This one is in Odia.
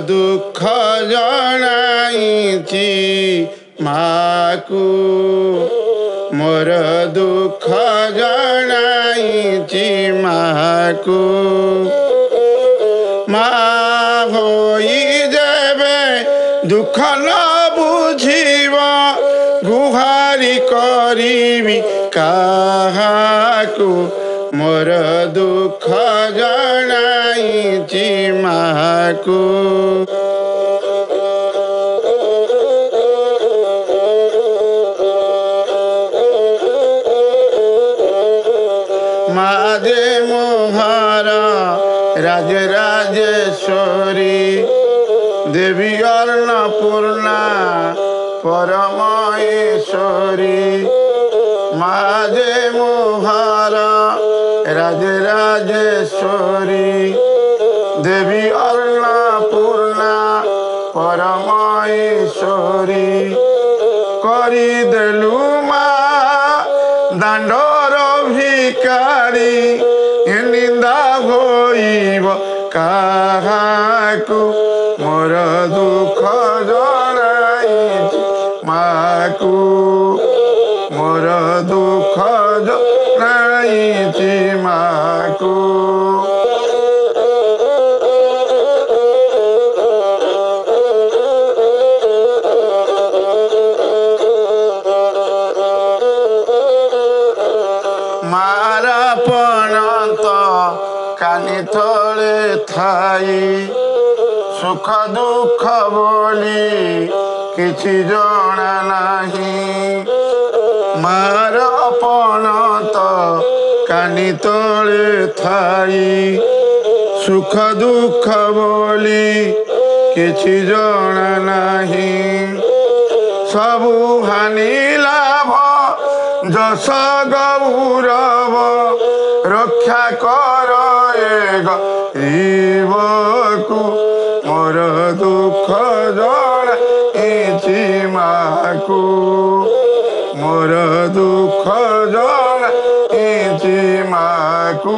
ଦୁଃଖ ଜଣାଇଛି ମାକୁ ମୋର ଦୁଃଖ ଜଣାଇଛି ମାକୁ ମା ହୋଇ ଯେବେ ଦୁଃଖ ନ ବୁଝିବ ଗୁହାରି କରିବି କାହାକୁ ମୋର ଦୁଃଖ ଜଣାଇଛି ମାକୁ ମା ଯେ ମୋହର ରାଜରାଜେଶ୍ୱରୀ ଦେବୀ ଅନ୍ନପୂର୍ଣ୍ଣା ପରମେଶ୍ୱରୀ ମା ଯେ ମୋହର ରାଜରାଜେଶ୍ୱରୀ ଦେବୀ ଅନ୍ନପୂର୍ଣ୍ଣା ପରମେଶ୍ୱରୀ କରିଦେଲୁ ମା ଦାଣ୍ଡର ଭିକାରୀ ନିନ୍ଦା ହୋଇବ କାହାକୁ ମୋର ଦୁଃଖ ଜଣାଇଛି ମାକୁ ମୋର ଦୁଃଖ ଜଣାଇଛି ମାକୁ ମାର ପଣତ କାନି ତଳେ ଥାଇ ସୁଖ ଦୁଃଖ ବୋଲି କିଛି ଜଣା ନାହିଁ ମାର ପଣତ କାନି ତଳେ ଥାଇ ସୁଖ ଦୁଃଖ ବୋଲି କିଛି ଜଣା ନାହିଁ ସବୁ ହାନି ଲାଭ ଯଶ ଗୌରବ ରକ୍ଷା କର ଏ ଗରିବକୁ ମୋର ଦୁଃଖ ଜଣାଇଛି ମାକୁ ମୋର ଦୁଃଖ ଜଣାଇଛି ମାକୁ